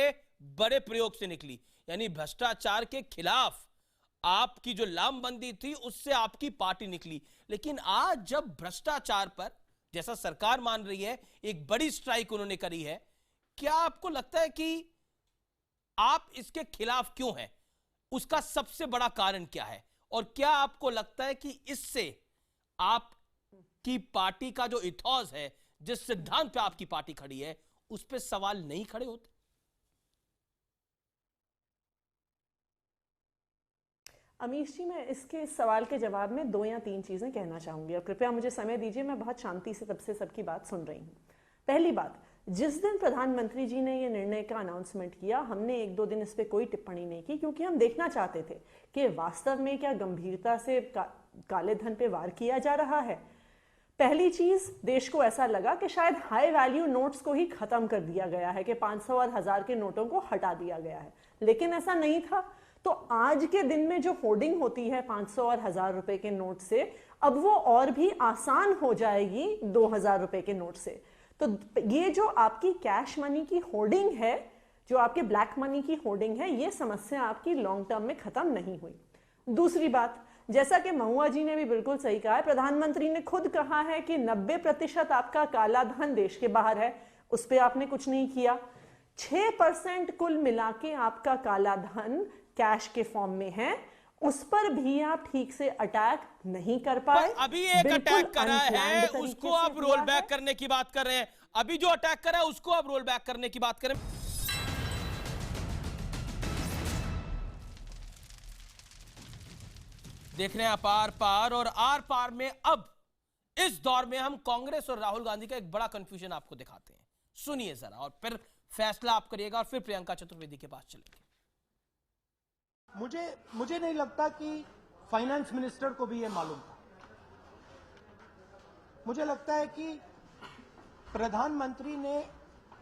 बड़े प्रयोग से निकली, यानी भ्रष्टाचार के खिलाफ आपकी जो लामबंदी थी उससे आपकी पार्टी निकली। लेकिन आज जब भ्रष्टाचार पर, जैसा सरकार मान रही है, एक बड़ी स्ट्राइक उन्होंने करी है, क्या आपको लगता है कि आप इसके खिलाफ क्यों हैं? उसका सबसे बड़ा कारण क्या है? और क्या आपको लगता है कि इससे आपकी पार्टी का जो इथॉस है, जिस सिद्धांत पे आपकी पार्टी खड़ी है, उस पे सवाल नहीं खड़े होते? अमीश जी, मैं इसके सवाल के जवाब में 2 या 3 चीज़ें कहना चाहूँगी, और कृपया मुझे समय दीजिए, मैं बहुत शांति से तब से सबकी बात सुन रही हूँ। पहली बात, जिस दिन प्रधानमंत्री जी ने ये निर्णय का अनाउंसमेंट किया, हमने 1-2 दिन इस पर कोई टिप्पणी नहीं की, क्योंकि हम देखना चाहते थे कि वास्तव में क्या गंभीरता से काले धन पे वार किया जा रहा है। पहली चीज़, देश को ऐसा लगा कि शायद हाई वैल्यू नोट्स को ही ख़त्म कर दिया गया है, कि 500 और 1000 के नोटों को हटा दिया गया है, लेकिन ऐसा नहीं था। तो आज के दिन में जो होर्डिंग होती है 500 और 1000 रुपए के नोट से, अब वो और भी आसान हो जाएगी 2000 रुपए के नोट से। तो ये जो आपकी कैश मनी की होर्डिंग है, जो आपके ब्लैक मनी की होर्डिंग है, ये समस्या आपकी लॉन्ग टर्म में खत्म नहीं हुई। दूसरी बात, जैसा कि महुआ जी ने भी बिल्कुल सही कहा है, प्रधानमंत्री ने खुद कहा है कि 90% आपका काला धन देश के बाहर है, उस पर आपने कुछ नहीं किया। 6% कुल मिला के आपका काला धन कैश के फॉर्म में है, उस पर भी आप ठीक से अटैक नहीं कर पाए। अभी एक अटैक करा है, उसको आप रोल बैक करने की बात कर रहे हैं। अभी जो अटैक करा है उसको आप रोल बैक करने की बात करें। देख रहे हैं आप आर पार, और आर पार में अब इस दौर में हम कांग्रेस और राहुल गांधी का एक बड़ा कंफ्यूजन आपको दिखाते हैं। सुनिए जरा, और फिर फैसला आप करिएगा, और फिर प्रियंका चतुर्वेदी के पास चलेंगे। मुझे नहीं लगता कि फाइनेंस मिनिस्टर को भी यह मालूम था। मुझे लगता है कि प्रधानमंत्री ने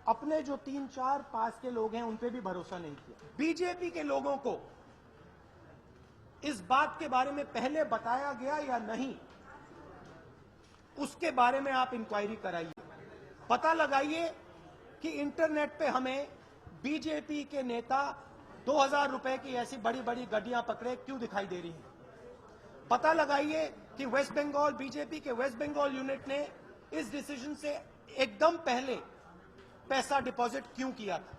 अपने जो 3-4 पास के लोग हैं उन पे भी भरोसा नहीं किया। बीजेपी के लोगों को इस बात के बारे में पहले बताया गया या नहीं, उसके बारे में आप इंक्वायरी कराइए, पता लगाइए कि इंटरनेट पे हमें बीजेपी के नेता 2000 रुपए की ऐसी बड़ी बड़ी गड्डियां पकड़े क्यों दिखाई दे रही हैं। पता लगाइए कि वेस्ट बंगाल, बीजेपी के वेस्ट बंगाल यूनिट ने इस डिसीजन से एकदम पहले पैसा डिपॉजिट क्यों किया था।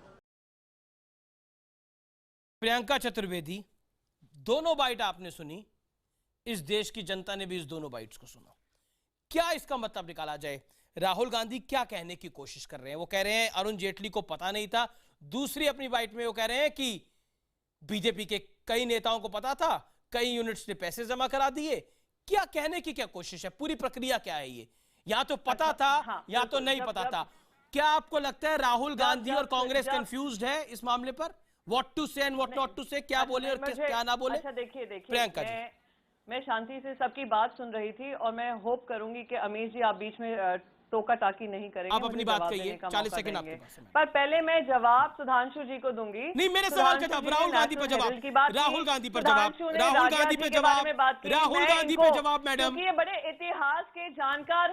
प्रियंका चतुर्वेदी, दोनों बाइट आपने सुनी, इस देश की जनता ने भी इस दोनों बाइट्स को सुना। क्या इसका मतलब निकाला जाए? राहुल गांधी क्या कहने की कोशिश कर रहे हैं? वो कह रहे हैं अरुण जेटली को पता नहीं था। दूसरी अपनी बाइट में वो कह रहे हैं कि बीजेपी के कई नेताओं को पता था, कई यूनिट्स ने पैसे जमा करा दिए। क्या कहने की क्या कोशिश है? पूरी प्रक्रिया क्या है ये? या तो पता था या तो नहीं पता था। क्या आपको लगता है राहुल गांधी और कांग्रेस कंफ्यूज्ड है इस मामले पर? व्हाट टू से एंड व्हाट नॉट टू से, क्या बोले और क्या ना बोले? अच्छा देखिए प्रियंका जी, मैं शांति से सबकी बात सुन रही थी, और मैं होप करूंगी कि अमीश जी आप बीच में टोका टाकी नहीं करेंगे। आप अपनी बात कहिए, 40 सेकंड आपके पास है। पर पहले मैं जवाब सुधांशु जी को दूंगी। नहीं, मेरे सवाल का जवाब राहुल गांधी पर जवाब, राहुल गांधी पर जवाब, राहुल गांधी पे जवाब, राहुल गांधी पे जवाब मैडम। ये बड़े इतिहास के जानकार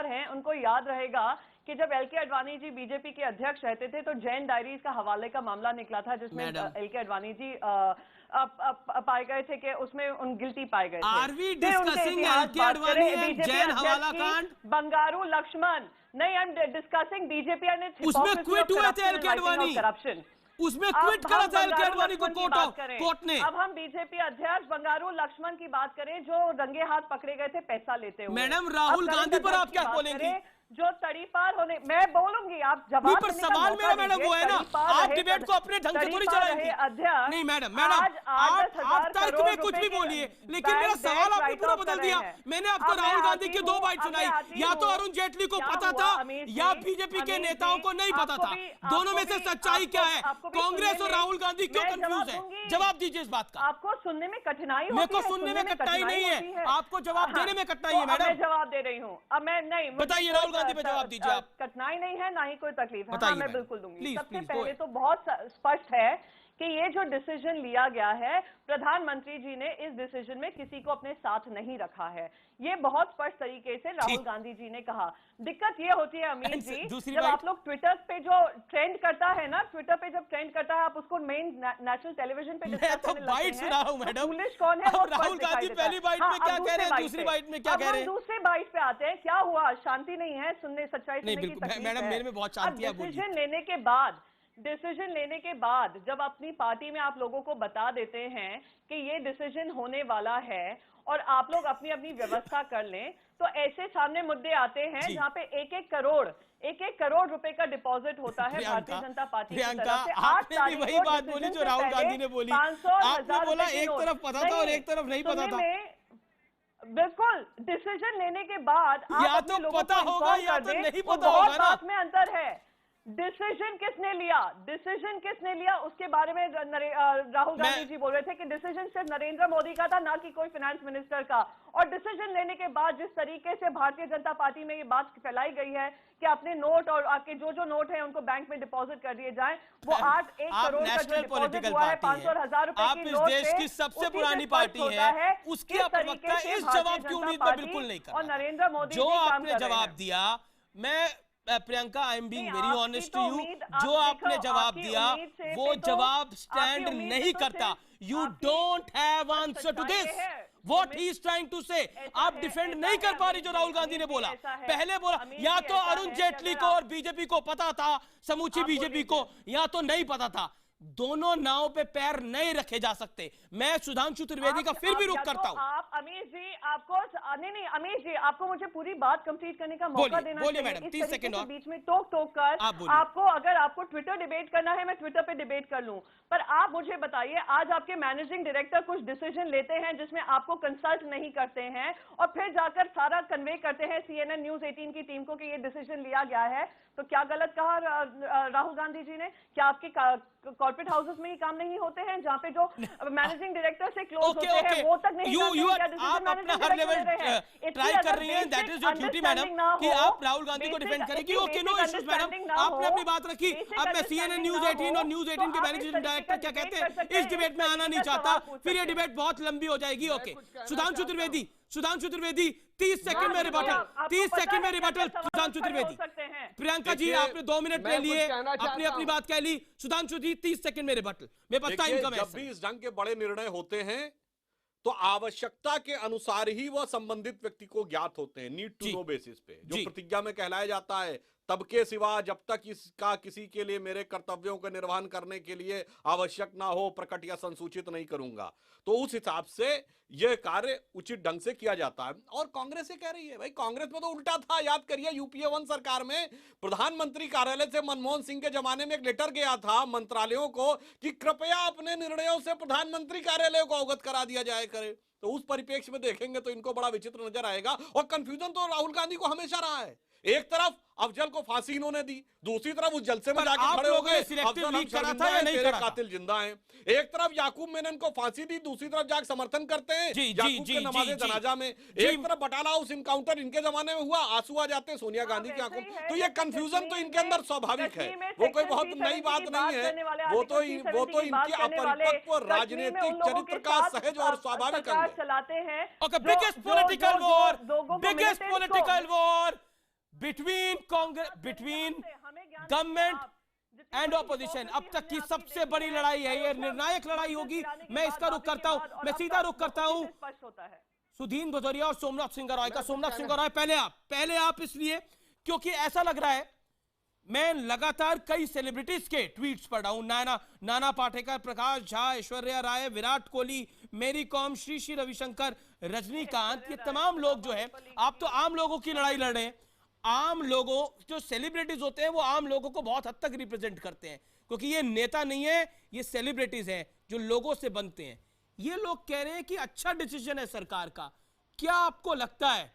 हैं, उनको याद रहेगा कि जब एल के आडवाणी जी बीजेपी के अध्यक्ष रहते थे तो जैन डायरीज का हवाले का मामला निकला था, जिसमें एल के आडवाणी जी पाए गए थे कि उसमें उन गिल्टी पाए गए थे। आर वी डिस्कसिंग एल के आडवाणी एंड जैन हवाला कांड? बंगारू लक्ष्मण नहीं, I am discussing BJP and it's उसमें क्विट हुए थे एल के आडवाणी, करप्शन उसमें क्विट करा था एल के आडवाणी को कोर्ट ने। अब हम बीजेपी अध्यक्ष बंगारू लक्ष्मण की बात करें जो रंगे हाथ पकड़े गए थे पैसा लेते हुए। मैडम राहुल गांधी पर आप क्या बोलेंगी? जो तड़ीपार होने, मैं बोलूंगी, आप जवाब पर सवाल मेरा मैडम वो है ना, आप डिबेट को अपने ढंग से थोड़ी चलाएंगे। नहीं मैडम, आप तर्क में कुछ भी बोलिए, लेकिन मेरा सवाल आपने पूरा बदल दिया। मैंने आपको राहुल गांधी की 2 बाइट सुनाई, या तो अरुण जेटली को पता था या बीजेपी के नेताओं को नहीं पता था। दोनों में से सच्चाई क्या है? कांग्रेस और राहुल गांधी क्यों कंफ्यूज है? जवाब दीजिए इस बात का। आपको सुनने में कठिनाई मेरे को सुनने में कठिनाई नहीं है, आपको जवाब देने में कठिनाई है मैडम। मैं जवाब दे रही हूँ, अब मैं नहीं, बताइए राहुल गांधी पे जवाब दीजिए आप। कठिनाई नहीं है, ना ही कोई तकलीफ है। हाँ, मैं बिल्कुल दूंगी। सबसे प्लीज, पहले तो बहुत स्पष्ट है कि ये जो डिसीजन लिया गया है, प्रधानमंत्री जी ने इस डिसीजन में किसी को अपने साथ नहीं रखा है। ये बहुत स्पष्ट तरीके से राहुल गांधी जी ने कहा। दिक्कत ये होती है अमीर जी, जब आप लोग ट्विटर पे जो ट्रेंड करता है ना, ट्विटर पे जब ट्रेंड करता है, आप उसको मेन नेशनल टेलीविजन पे डिस्कस करने लगते हैं। फूलिश कौन है? राहुल गांधी पहली बाइट में क्या कह रहे हैं, दूसरी बाइट में क्या कह रहे हैं? दूसरी बाइट पे आते हैं, क्या हुआ? शांति नहीं है, सुनने सच्चाई सुनने की तकलीफ है। मैडम मेरे में बहुत शांति है। डिसीजन लेने के बाद जब अपनी पार्टी में आप लोगों को बता देते हैं कि ये डिसीजन होने वाला है और आप लोग अपनी अपनी व्यवस्था कर लें, तो ऐसे सामने मुद्दे आते हैं जहां पे 1-1 करोड़ रुपए का डिपॉजिट होता है भारतीय जनता पार्टी की तरफ से। आपने भी वही बात बोली जो राहुल गांधी ने बोली। आपने बोला एक तरफ पता था और एक तरफ नहीं पता था। बिल्कुल, डिसीजन लेने के बाद या तो पता होगा या तो नहीं पता होगा ना। में अंतर है। डिसीजन किसने लिया उसके बारे में राहुल गांधी जी बोल रहे थे कि डिसीजन सिर्फ नरेंद्र मोदी का था, ना कि कोई फाइनेंस मिनिस्टर का। और डिसीजन लेने के बाद जिस तरीके से भारतीय जनता पार्टी में ये बात फैलाई गई है कि अपने नोट और आपके जो नोट है उनको बैंक में डिपॉजिट कर दिए जाए, वो 1 करोड़ का जो डिपॉजिट हुआ है 500 और 1000 रुपए आप इस देश की सबसे पुरानी पार्टी है, उसकी प्रवक्ता इस जवाब की उम्मीद में बिल्कुल नहीं कर। और नरेंद्र मोदी जो आपने जवाब दिया, मैं Priyanka I am being very honest to you, जो आपने जवाब दिया वो जवाब स्टैंड नहीं करता। You don't have answer to this what he is trying to say. आप डिफेंड नहीं कर पा रही जो राहुल गांधी ने बोला। पहले बोला या तो अरुण जेटली को और बीजेपी को पता था, समूची बीजेपी को, या तो नहीं पता था। दोनों नाव पे पैर नहीं रखे जा सकते। मैं सुधांशु त्रिवेदी का फिर भी रुख करता हूं। आप अमीर जी, आपको नहीं अमीर जी, आपको मुझे पूरी बात कंप्लीट करने का मौका देना चाहिए। मैडम 30 सेकंड और बीच में टोक कर आपको, अगर आपको ट्विटर डिबेट करना है, मैं ट्विटर पे डिबेट कर लूं, पर आप मुझे बताइए, आज आपके मैनेजिंग डायरेक्टर कुछ डिसीजन लेते हैं जिसमें आपको कंसल्ट नहीं करते हैं और फिर जाकर सारा कन्वे करते हैं CNN न्यूज 18 की टीम को कि ये डिसीजन लिया गया है, तो क्या गलत कहा राहुल गांधी जी ने? क्या आपके कॉर्पोरेट हाउसेस में ही काम नहीं होते हैं जहां पे जो मैनेजिंग डायरेक्टर से क्लोज होते हैं वो तक नहीं आप अपना हर लेवल ट्राई कर रही हैं, that is your duty madam, कि आप राहुल गांधी को डिफेंड करेंगी। ओके, नो इश्यूज मैडम, आपने अपनी बात रखी। अब मैं CNN न्यूज 18 और न्यूज 18 के मैनेजिंग डायरेक्टर क्या कहते हैं, इस डिबेट में आना नहीं चाहता, फिर ये डिबेट बहुत लंबी हो जाएगी। ओके, सुधांशु त्रिवेदी 30 सेकंड में रिबटल, 30 सेकंड में रिबटल। सुधांशु त्रिवेदी, प्रियंका जी आपने 2 मिनट ले लिए, अपनी अपनी बात कह ली। सुधांशु जी 30 सेकंड में रिबटल। मेरे पास टाइम कम है। जब भी इस ढंग के बड़े निर्णय होते हैं तो आवश्यकता के अनुसार ही वह संबंधित व्यक्ति को ज्ञात होते हैं, नीड टू नो बेसिस पे, जो प्रतिज्ञा में कहलाया जाता है। तब के सिवा जब तक इसका किसी के लिए मेरे कर्तव्यों का निर्वहन करने के लिए आवश्यक ना हो, प्रकट या संसूचित नहीं करूंगा। तो उस हिसाब से यह कार्य उचित ढंग से किया जाता है। और कांग्रेस ये कह रही है, भाई कांग्रेस में तो उल्टा था। याद करिए UPA 1 सरकार में प्रधानमंत्री कार्यालय से मनमोहन सिंह के जमाने में एक लेटर गया था मंत्रालयों को कि कृपया अपने निर्णयों से प्रधानमंत्री कार्यालय को अवगत करा दिया जाए करे। तो उस परिप्रेक्ष्य में देखेंगे तो इनको बड़ा विचित्र नजर आएगा। और कंफ्यूजन तो राहुल गांधी को हमेशा रहा है। एक तरफ अफजल को फांसी इन्होंने दी, दूसरी तरफ उस जलसे में जाके खड़े हो गए, तेरे कातिल जिंदा हैं। एक तरफ याकूब मेनन को फांसी दी, दूसरी तरफ जाके समर्थन करते हैं याकूब के नमाज़े जनाजा में। एक तरफ बटाला हाउस इनकाउंटर इनके जमाने में हुआ, आंसू आ जाते हैं सोनिया गांधी की आंखों। तो ये कंफ्यूजन तो इनके अंदर स्वाभाविक है, वो कोई बहुत नई बात नहीं है। वो तो इनकी अपरिपक्व राजनीतिक चरित्र का सहज और स्वाभाविक अंग चलाते हैं। Biggest political war between Congress, between government and opposition अब तक की सबसे बड़ी लड़ाई है, ये निर्णायक लड़ाई होगी। मैं इसका रुख करता हूं, मैं सीधा रुख करता हूं सुधीन भदौरिया और सोमनाथ सिंह रॉय का। सोमनाथ सिंह रॉय पहले आप इसलिए क्योंकि ऐसा लग रहा है, मैं लगातार कई सेलिब्रिटीज के ट्वीट्स पढ़ रहा हूं, नाना पाटेकर, प्रकाश झा, ऐश्वर्या राय, विराट कोहली, मेरी कॉम, श्री रविशंकर, रजनीकांत, ये तमाम लोग जो है, आप तो आम लोगों की लड़ाई लड़ रहे हैं। आम लोगों, जो सेलिब्रिटीज होते हैं वो आम लोगों को बहुत हद तक रिप्रेजेंट करते हैं, क्योंकि ये नेता नहीं है, ये सेलिब्रिटीज हैं जो लोगों से बनते हैं। ये लोग कह रहे हैं कि अच्छा डिसीजन है सरकार का। क्या आपको लगता है,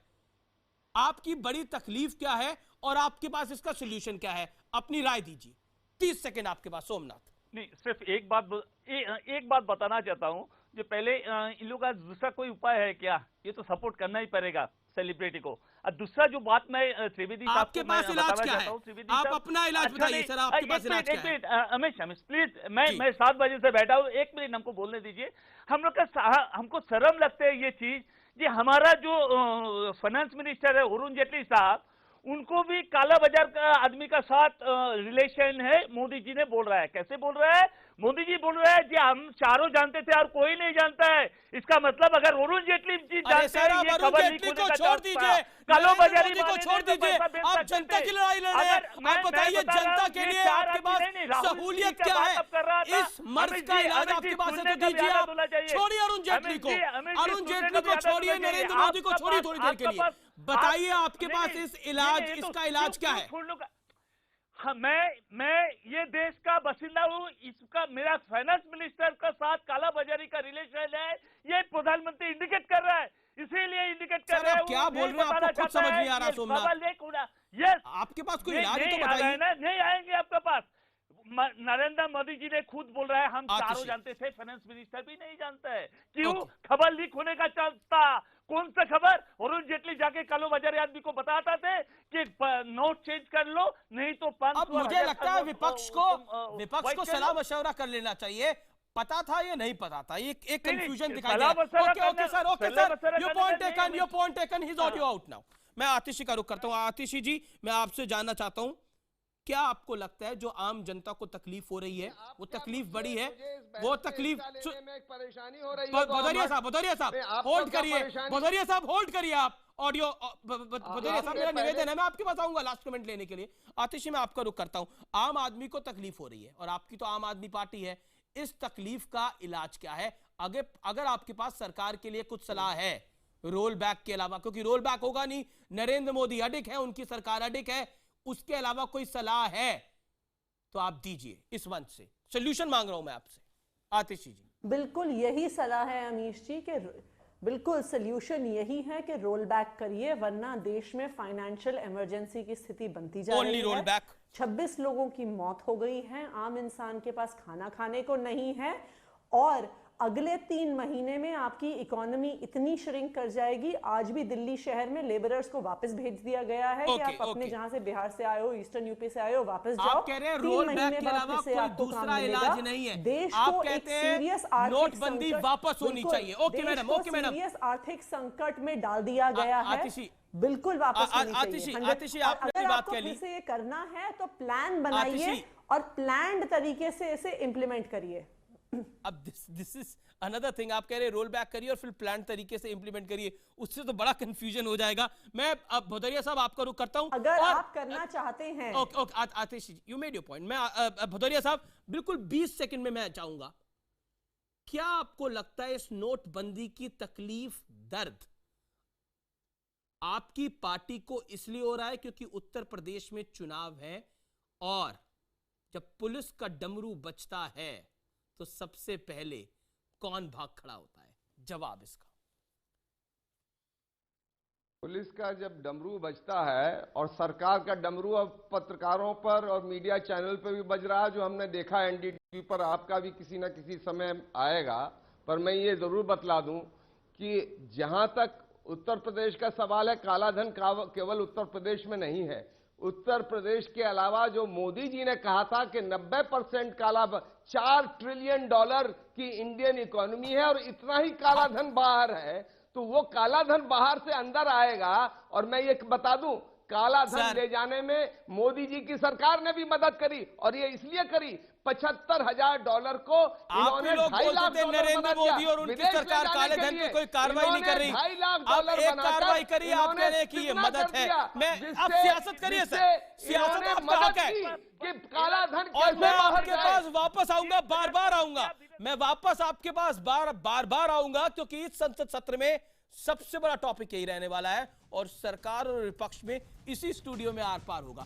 आपकी बड़ी तकलीफ क्या है और आपके पास इसका सोल्यूशन क्या है? अपनी राय दीजिए, 30 सेकंड आपके पास। सोमनाथ। नहीं, सिर्फ एक बात बताना चाहता हूं, जो पहले इन लोगों का दूसरा कोई उपाय है क्या? ये तो सपोर्ट करना ही पड़ेगा सेलिब्रिटी को। और दूसरा जो बात मैं त्रिवेदी साहब आपके पास इलाज क्या है? आप अपना इलाज बताइए सर, आपके पास इलाज क्या है? अमिश प्लीज, मैं 7 बजे से बैठा हूँ, 1 मिनट हमको बोलने दीजिए। हमको शर्म लगते है ये चीज, ये हमारा जो फाइनेंस मिनिस्टर है अरुण जेटली साहब, उनको भी काला बाजार का आदमी का साथ रिलेशन है, मोदी जी ने बोल रहा है। कैसे बोल रहा है? मोदी जी बोल रहा है जी हम चारों जानते थे और कोई नहीं जानता है। इसका मतलब अगर अरुण जेटली जी जानते हैं, ये खबर लीक होने का छोड़ दीजिए, कालो बाजारी को छोड़ दीजिए, आप जनता की लड़ाई लड़ रहे हैं। आप बताइए जनता के लिए आपके पास सहूलियत क्या है? इस मर्ज का इलाज आपके पास है तो दीजिए। आप छोड़िए अरुण जेटली को, अरुण जेटली को छोड़िए, नरेंद्र मोदी को छोड़िए थोड़ी देर के लिए। बताइए आपके पास इसका इलाज क्या है? हाँ, मैं ये देश का बसिंदा हूँ, इसका मेरा फाइनेंस मिनिस्टर का साथ काला बाजारी का रिलेशन है, ये प्रधानमंत्री इंडिकेट कर रहा है, इसीलिए इंडिकेट कर रहा है। क्या बोल रहे हैं आपको खुद समझ नहीं आ रहा सोमनाथ। यस, आपके पास कोई इलाज तो बताइए। नहीं आएंगे आपके पास। नरेंद्र मोदी जी ने खुद बोल रहा है हम चारों जानते थे, फाइनेंस मिनिस्टर भी नहीं जानता है। क्यों? खबर लीक होने का चांस था। कौन सा खबर? अरुण जेटली जाके कालो बाजारी आदमी को बताता थे कि नोट चेंज कर लो, नहीं तो 500। अब मुझे लगता है विपक्ष को सलाह मशवरा कर लेना चाहिए। पता था या नहीं पता था, ये एक कंफ्यूजन दिखाई दे रहा है। Okay sir, your point taken, he is audio out now. मैं आतिशी का रुख करता हूं। आतिशी जी, मैं आपसे जानना चाहता हूं, क्या आपको लगता है जो आम जनता को तकलीफ हो रही है, वो तकलीफ बड़ी है? वो तकलीफ परेशानी हो रही है। भदौरिया साहब होल्ड करिए, भदौरिया साहब होल्ड करिए। आप ऑडियो भदौरिया साहब, मेरा निवेदन है, मैं आपके पास आऊंगा लास्ट कमेंट लेने के लिए। आतिशी, मैं आपका रुख करता हूं। आम आदमी को तकलीफ हो रही है और आपकी तो आम आदमी पार्टी है, इस तकलीफ का इलाज क्या है? अगर आपके पास सरकार के लिए कुछ सलाह है रोल बैक के अलावा, क्योंकि रोल बैक होगा नहीं, नरेंद्र मोदी अडिग है, उनकी सरकार अडिग है, उसके अलावा कोई सलाह है तो आप दीजिए। इस मंच से सॉल्यूशन मांग रहा हूं मैं आपसे। आतिशी जी। बिल्कुल यही सलाह है अमीश जी, के बिल्कुल सॉल्यूशन यही है कि रोल बैक करिए, वरना देश में फाइनेंशियल इमरजेंसी की स्थिति बनती जा रही है। Roll back. 26 लोगों की मौत हो गई है, आम इंसान के पास खाना खाने को नहीं है, और अगले 3 महीने में आपकी इकोनॉमी इतनी श्रिंक कर जाएगी। आज भी दिल्ली शहर में लेबरर्स को वापस भेज दिया गया है कि आप अपने जहां से बिहार से आए हो, ईस्टर्न यूपी से आए हो, वापस जाओ। आप कह रहे हैं रोल बैक के अलावा कोई दूसरा इलाज नहीं है। देश आप को कहते एक हैं सीरियस नोटबंदी वापस होनी चाहिए। Okay madam, okay madam. Serious आर्थिक संकट में डाल दिया गया है, बिल्कुल वापस होनी चाहिए। आतिशी, आपने बात कह ली, इसे ये करना है तो प्लान बनाइए और प्लान्ड तरीके से इसे इम्प्लीमेंट करिए। अब दिस इज अनदर थिंग। आप कह रहे हैं रोल बैक करिए और फिर प्लान तरीके से इंप्लीमेंट करिए, उससे तो बड़ा कंफ्यूजन हो जाएगा। मैं अब भदौरिया साहब आपका रुख करता हूं। अगर आप करना चाहते हैं। Okay Atish, you made your point. मैं भदौरिया साहब बिल्कुल 20 सेकंड में मैं चाहूंगा, क्या आपको लगता है इस नोटबंदी की तकलीफ, दर्द आपकी पार्टी को इसलिए हो रहा है क्योंकि उत्तर प्रदेश में चुनाव है और जब पुलिस का डमरू बजता है तो सबसे पहले कौन भाग खड़ा होता है? जवाब इसका। पुलिस का जब डमरू बजता है और सरकार का डमरू अब पत्रकारों पर और मीडिया चैनल पर भी बज रहा है, जो हमने देखा एनडीटीवी पर, आपका भी किसी न किसी समय आएगा। पर मैं ये जरूर बतला दूं कि जहां तक उत्तर प्रदेश का सवाल है, कालाधन केवल उत्तर प्रदेश में नहीं है। उत्तर प्रदेश के अलावा जो मोदी जी ने कहा था कि 90% काला, $4 ट्रिलियन की इंडियन इकोनॉमी है और इतना ही काला धन बाहर है, तो वो काला धन बाहर से अंदर आएगा। और मैं ये बता दूं काला धन ले जाने में मोदी जी की सरकार ने भी मदद करी, और ये इसलिए करी $75,000 को इन्होंने 2.5 लाख नरेंद्र मोदी और उनकी सरकार काले धन पे कोई कार्रवाई नहीं कर रही। अब एक कार्रवाई करी आप कह रहे हैं कि ये मदद है। मैं आप सियासत करिए सर, सियासत आपका हक है कि काला धन और मैं आपके पास वापस आऊंगा, बार बार आऊंगा, मैं वापस आपके पास बार बार आऊंगा, क्योंकि इस संसद सत्र में सबसे बड़ा टॉपिक यही रहने वाला है और सरकार और विपक्ष में इसी स्टूडियो में आर पार होगा।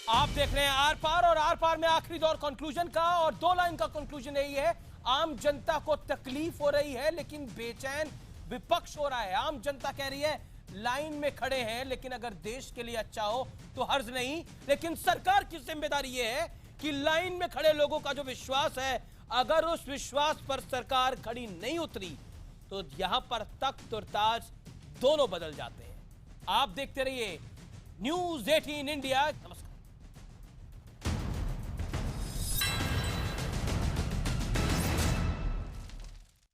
आप देख रहे हैं आर पार, और आर पार में आखिरी दौर कंक्लूजन का, और 2 लाइन का कंक्लूजन यही है, आम जनता को तकलीफ हो रही है लेकिन बेचैन विपक्ष हो रहा है। आम जनता कह रही है लाइन में खड़े हैं, लेकिन अगर देश के लिए अच्छा हो तो हर्ज नहीं, लेकिन सरकार की जिम्मेदारी यह है कि लाइन में खड़े लोगों का जो विश्वास है, अगर उस विश्वास पर सरकार खड़ी नहीं उतरी तो यहां पर तख्त और ताज दोनों बदल जाते हैं। आप देखते रहिए न्यूज़ 18 इंडिया। नमस्कार।